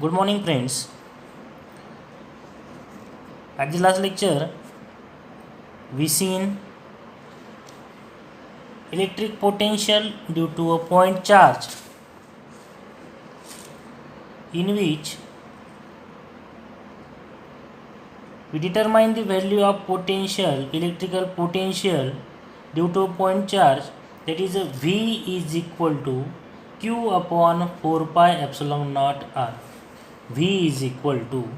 Good morning, friends. At the last lecture, we seen electric potential due to a point charge, in which we determine the value of potential, electrical potential due to a point charge, that is V is equal to Q upon 4 pi epsilon naught R. V is equal to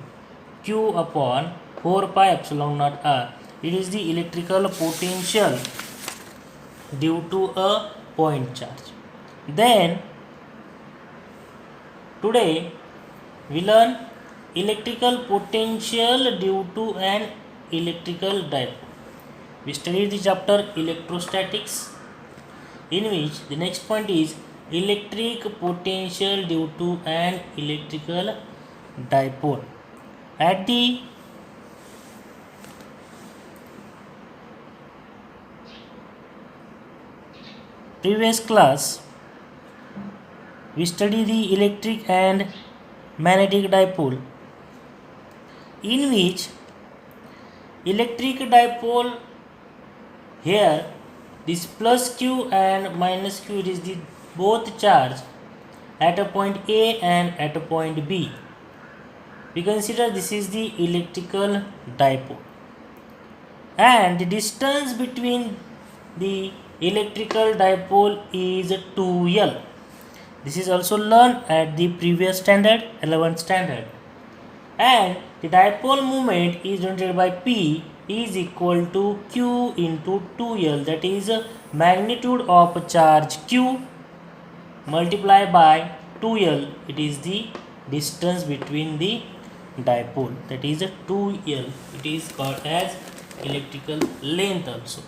Q upon 4 pi epsilon naught R. It is the electrical potential due to a point charge. Then today we learn electrical potential due to an electrical dipole. We studied the chapter electrostatics, in which the next point is electric potential due to an electrical dipole. At the previous class, we studied the electric and magnetic dipole, in which electric dipole, here this plus q and minus q, it is the both charge at a point A and at a point B. We consider this is the electrical dipole, and the distance between the electrical dipole is 2L. This is also learned at the previous standard, 11th standard. And the dipole moment is denoted by P is equal to Q into 2L, that is magnitude of charge Q multiplied by 2L. It is the distance between the dipole, that is 2L. It is called as electrical length also.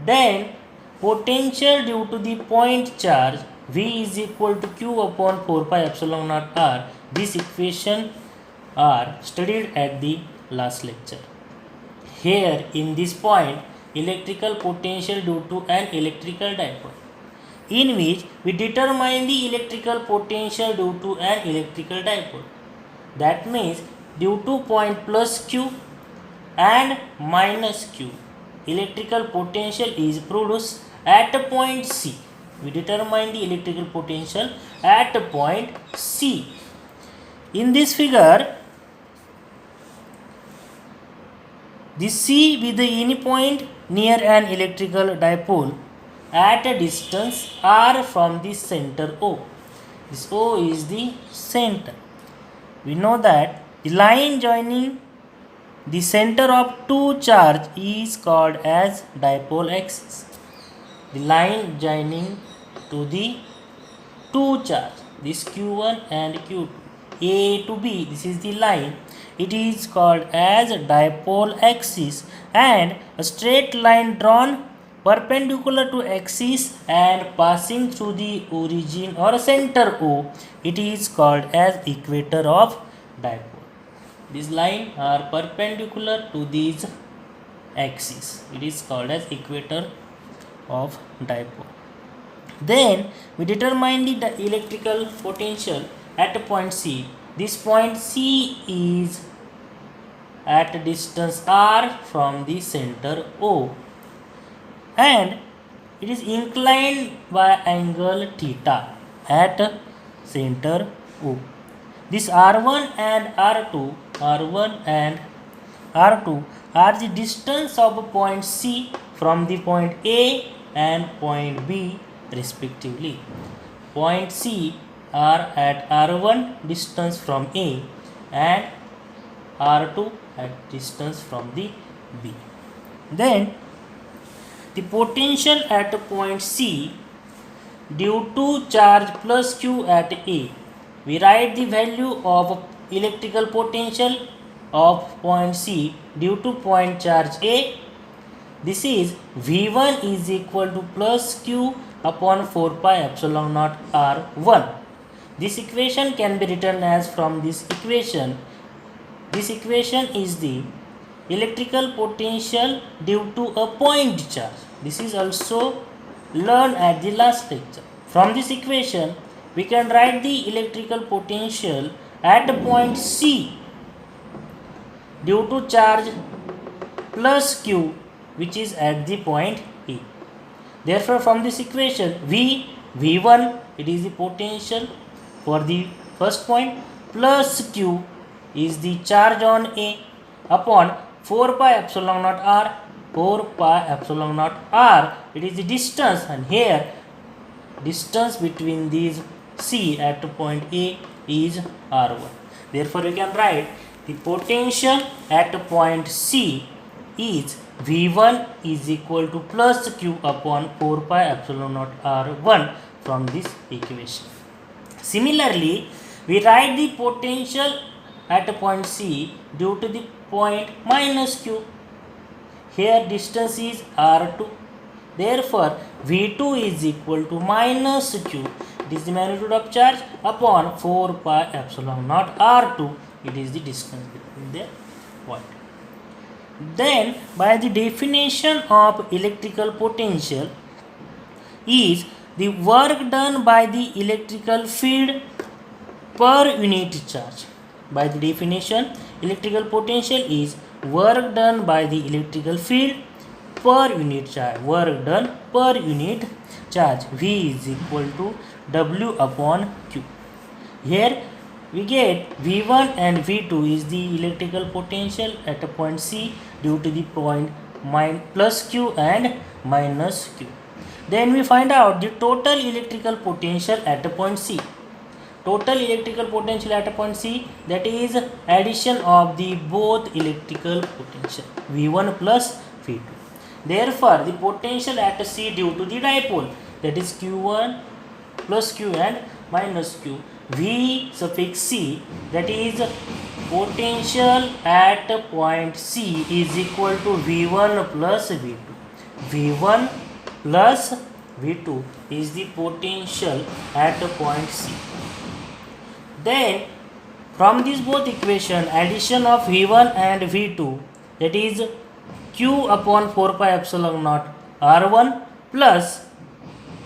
Then potential due to the point charge V is equal to Q upon 4 pi epsilon naught R. This equation are studied at the last lecture. Here in this point, electrical potential due to an electrical dipole, in which we determine the electrical potential due to an electrical dipole. That means due to point plus Q and minus Q, electrical potential is produced at a point C. We determine the electrical potential at a point C. In this figure, the C with any point near an electrical dipole at a distance R from the center O. This O is the center. We know that the line joining the center of two charge is called as dipole axis. The line joining to the two charge, this Q1 and Q2, A to B, this is the line. It is called as dipole axis, and a straight line drawn perpendicular to axis and passing through the origin or center O, it is called as equator of dipole. These lines are perpendicular to these axes. It is called as equator of dipole. Then we determine the electrical potential at a point C. This point C is at a distance R from the center O, and it is inclined by angle theta at center O. This R1 and R2, are the distance of point C from the point A and point B respectively. Point C are at R1 distance from A and R2 at distance from the B. Then the potential at point C due to charge plus Q at A. We write the value of electrical potential of point C due to point charge A. This is V1 is equal to plus Q upon 4 pi epsilon naught R1. This equation can be written as from this equation. This equation is the electrical potential due to a point charge. This is also learned at the last lecture. From this equation, we can write the electrical potential at point C due to charge plus Q which is at the point E. Therefore, from this equation V1 it is the potential for the first point plus Q is the charge on A upon 4 pi epsilon naught R. 4 pi epsilon naught R it is the distance, and here distance between these C at point A is R1. Therefore, we can write the potential at point C is V1 is equal to plus Q upon 4 pi epsilon naught R1 from this equation. Similarly, we write the potential at point C due to the point minus Q. Here distance is R2. Therefore, V2 is equal to minus Q. It is the magnitude of charge upon 4 pi epsilon naught R2. It is the distance between the point. Then, by the definition of electrical potential is the work done by the electrical field per unit charge. By the definition, electrical potential is work done by the electrical field per unit charge. Work done per unit charge. V is equal to W upon Q. Here we get V1 and V2 is the electrical potential at a point C due to the point plus Q and minus Q. Then we find out the total electrical potential at a point C. Total electrical potential at a point C, that is addition of the both electrical potential V1 plus V2. Therefore, the potential at C due to the dipole, that is Q1 plus Q and minus Q, V suffix C, that is potential at point C is equal to V1 plus V2. V1 plus V2 is the potential at point C. Then from these both equation, addition of V1 and V2, that is Q upon 4 pi epsilon naught R1 plus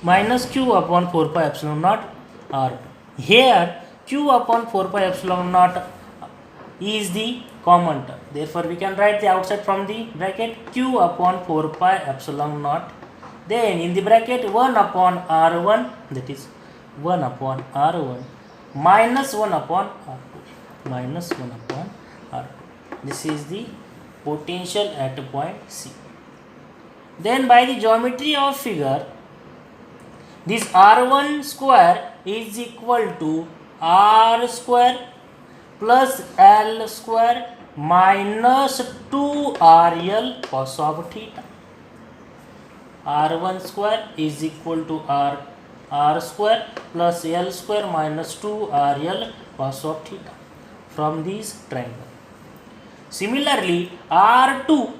minus Q upon 4 pi epsilon naught R2. Here Q upon 4 pi epsilon naught is the common term. Therefore, we can write the outside from the bracket Q upon 4 pi epsilon naught. Then in the bracket 1 upon R1, that is 1 upon R1 minus 1 upon R2. Minus 1 upon R2. This is the potential at point C. Then by the geometry of figure, this R1 square is equal to R square plus L square minus 2RL cos of theta. R1 square is equal to R square plus L square minus 2RL cos of theta from this triangle. Similarly, R2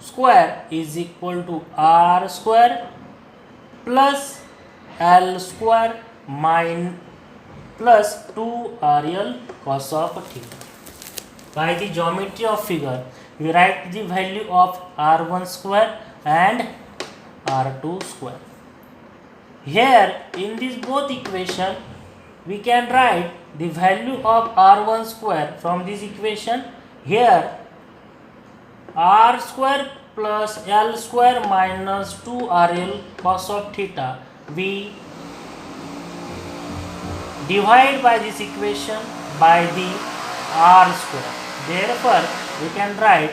square is equal to R square plus L square plus 2RL cos of theta. By the geometry of figure, we write the value of R1 square and R2 square. Here in this both equation, we can write the value of R1 square from this equation. Here R square plus L square minus 2RL cos of theta, we divide by this equation by the R square. Therefore, we can write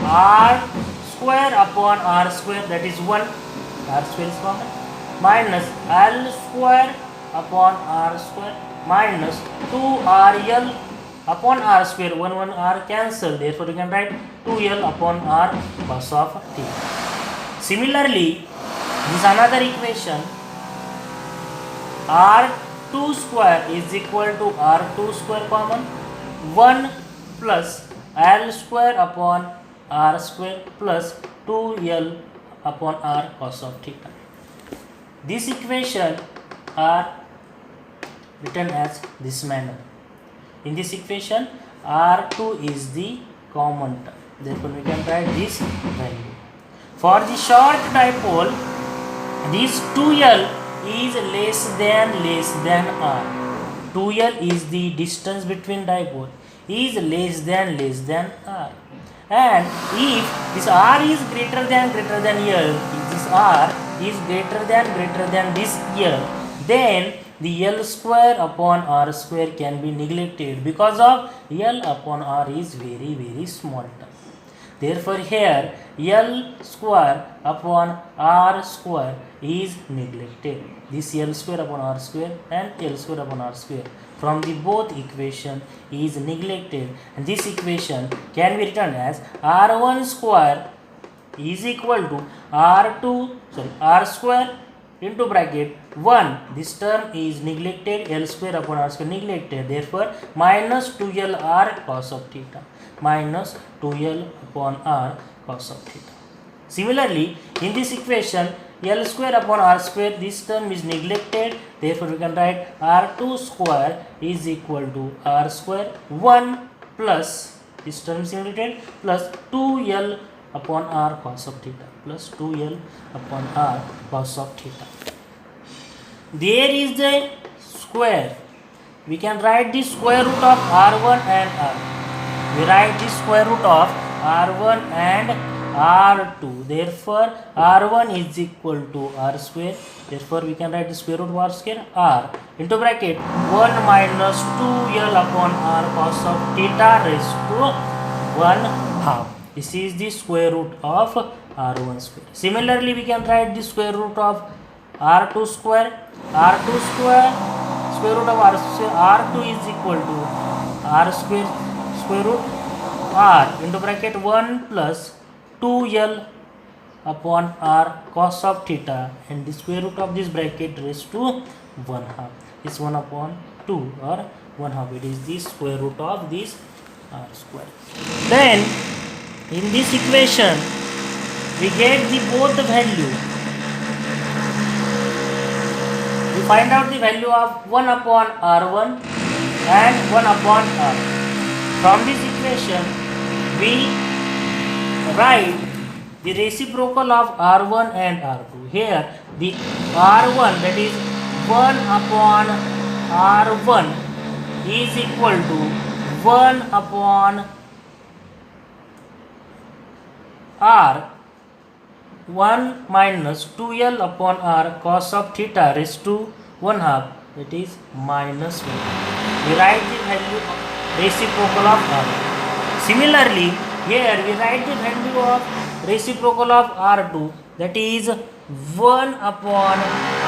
R square upon R square, that is 1, R square is common, minus L square upon R square minus 2RL upon R square. 1 R cancel. Therefore, we can write 2L upon R cos of theta. Similarly, this another equation, R2 square is equal to R2 square common, 1 plus L square upon R square plus 2L upon R cos of theta. This equation are written as this manner. In this equation, R2 is the common term. Therefore, we can write this value. For the short dipole, this 2L is less than r. 2l is the distance between dipole, is less than r. And if this r is greater than l, if this r is greater than this l, then the l square upon r square can be neglected, because of l upon r is very small term. Therefore here l square upon r square is neglected. This l square upon r square and l square upon r square from the both equation is neglected, and this equation can be written as r1 square is equal to r square into bracket 1. This term is neglected, l square upon r square neglected, therefore minus 2l r cos of theta, minus 2l upon r cos of theta. Similarly, in this equation l square upon r square, this term is neglected, therefore we can write r2 square is equal to r square 1 plus, this term is neglected, plus 2l upon r cos of theta, plus 2l upon r cos of theta. There is the square, we can write the square root of r1 and r. We write the square root of r1 and r2, therefore r1 is equal to r square, therefore we can write the square root of r square, r into bracket 1 minus 2l upon r cos of theta raised to 1/2. This is the square root of r1 square. Similarly, we can write the square root of r2 square, square root of r square, r2 is equal to r square square root r into bracket 1 plus 2l upon r cos of theta, and the square root of this bracket raised to 1/2. It's 1 upon 2 or 1/2. It is the square root of this r square. Then in this equation we get the both the value. We find out the value of 1 upon r1 and 1 upon r. From this equation we write the reciprocal of r1 and r2. Here the r1, that is 1 upon r1, is equal to 1 upon r 1 minus 2l upon r cos of theta raised to 1/2, that is minus 1. We write the value of reciprocal of r. Similarly, here we write the value of reciprocal of r2, that is 1 upon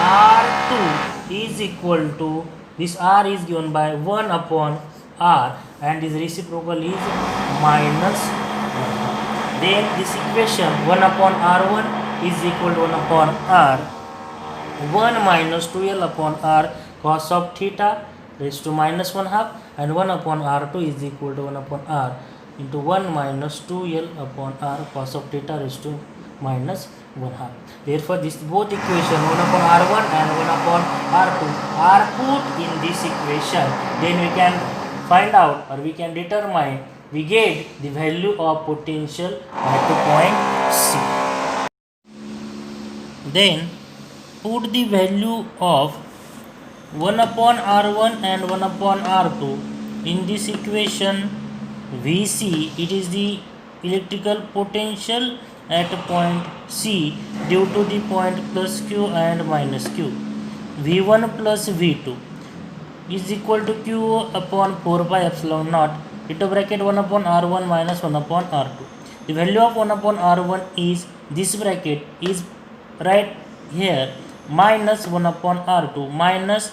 r2 is equal to, this r is given by 1 upon r, and this reciprocal is minus 1. Then this equation 1 upon r1 is equal to 1 upon r 1 minus 2l upon r cos of theta raised to minus 1/2, and 1 upon r2 is equal to 1 upon r into 1 minus 2l upon r cos of theta raised to minus 1/2. Therefore this both equation 1 upon r1 and 1 upon r2 are put in this equation. Then we can find out, or we can determine, we get the value of potential at the point C. Then put the value of 1 upon r1 and 1 upon r2 in this equation. We see it is the electrical potential at point C due to the point plus Q and minus Q. V1 plus V2 is equal to Q upon 4 pi epsilon naught into bracket 1 upon r1 minus 1 upon r2. The value of 1 upon r1 is, this bracket is right here, minus 1 upon r2 minus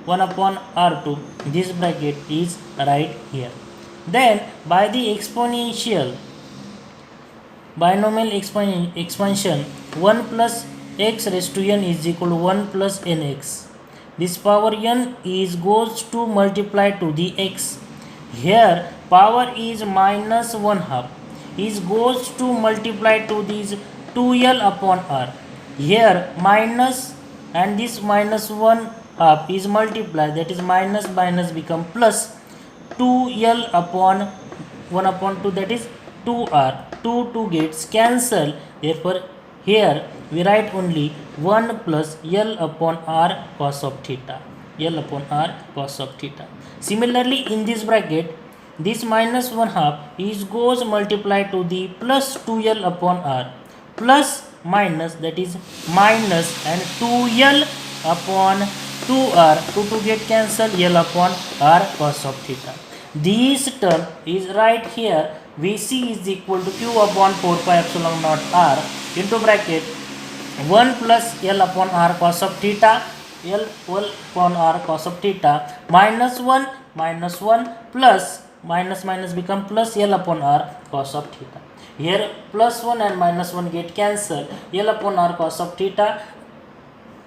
1 upon r2, this bracket is right here. Then by the exponential binomial expansion 1 plus x raised to n is equal to 1 plus nx. This power n is goes to multiply to the x. Here power is minus 1/2, is goes to multiply to this 2l upon r. Here minus and this minus 1/2 is multiplied, that is minus minus become plus 2l upon 1 upon 2, that is 2r. 2 gets cancelled, therefore Here we write only 1 plus L upon R cos of theta. L upon R cos of theta. Similarly, in this bracket, this minus 1 half is goes multiplied to the plus 2L upon R. Plus minus, that is minus, and 2L upon 2R. 2 get cancelled, L upon R cos of theta. This term is right here. Vc is equal to Q upon 4 pi epsilon naught R into bracket 1 plus L upon R cos of theta, L upon R cos of theta, minus 1 plus minus minus become plus L upon R cos of theta. Here plus 1 and minus 1 get cancelled, L upon R cos of theta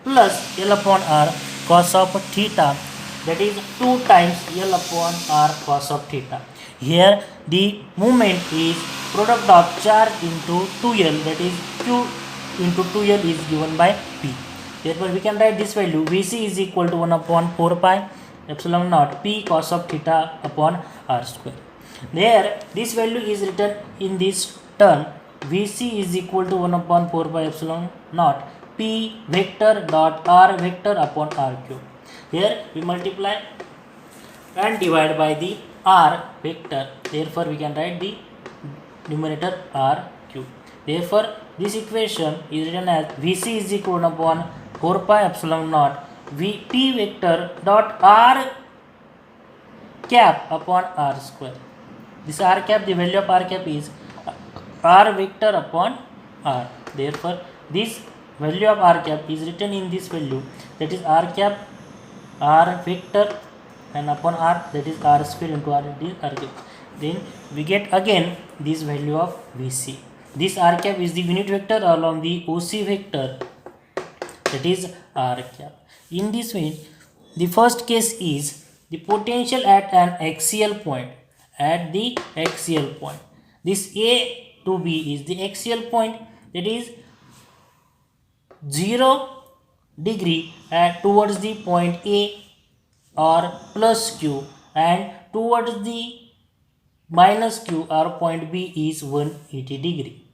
plus L upon R cos of theta, that is 2 times L upon R cos of theta. Here the moment is product of charge into 2L, that is Q into 2L is given by P. Therefore we can write this value, Vc is equal to 1 upon 4 pi epsilon naught P cos of theta upon R square. There this value is written in this term, Vc is equal to 1 upon 4 pi epsilon naught P vector dot R vector upon R cube. Here we multiply and divide by the R vector. Therefore we can write the numerator R cube. Therefore this equation is written as Vc is equal to 1 upon 4 pi epsilon naught P vector dot R cap upon R square. This R cap, the value of R cap is R vector upon R. Therefore this value of R cap is written in this value, that is R cap R vector and upon R, that is R square into R, it is R cap. Then we get again this value of Vc. This R cap is the unit vector along the OC vector, that is R cap. In this way, the first case is the potential at an axial point. At the axial point, this A to B is the axial point, that is 0 degree towards the point A or plus Q, and towards the minus Q or point B is 180 degree.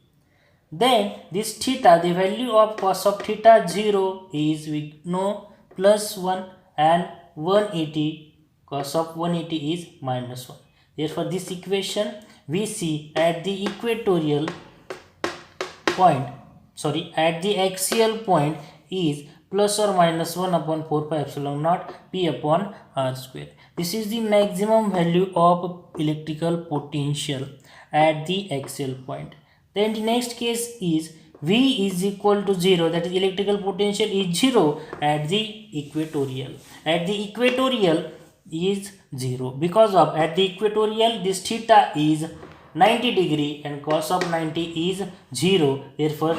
Then this theta, the value of cos of theta 0 is, we know, plus 1, and 180, cos of 180 is minus 1. Therefore this equation we see at the equatorial point, at the axial point is plus or minus 1 upon 4 pi epsilon naught P upon R square. This is the maximum value of electrical potential at the axial point. Then the next case is V is equal to 0, that is electrical potential is 0 at the equatorial. At the equatorial is 0 because of at the equatorial this theta is 90 degree and cos of 90 is 0. Therefore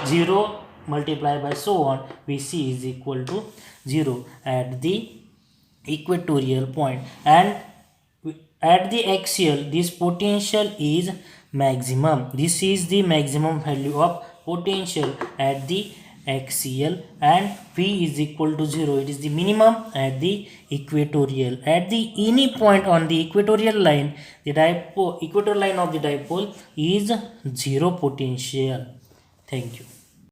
0 multiplied by so on, Vc is equal to 0 at the equatorial point. And at the axial, this potential is maximum. This is the maximum value of potential at the axial, and V is equal to 0. It is the minimum at the equatorial. At the any point on the equatorial line, the equatorial line of the dipole is 0 potential. Thank you.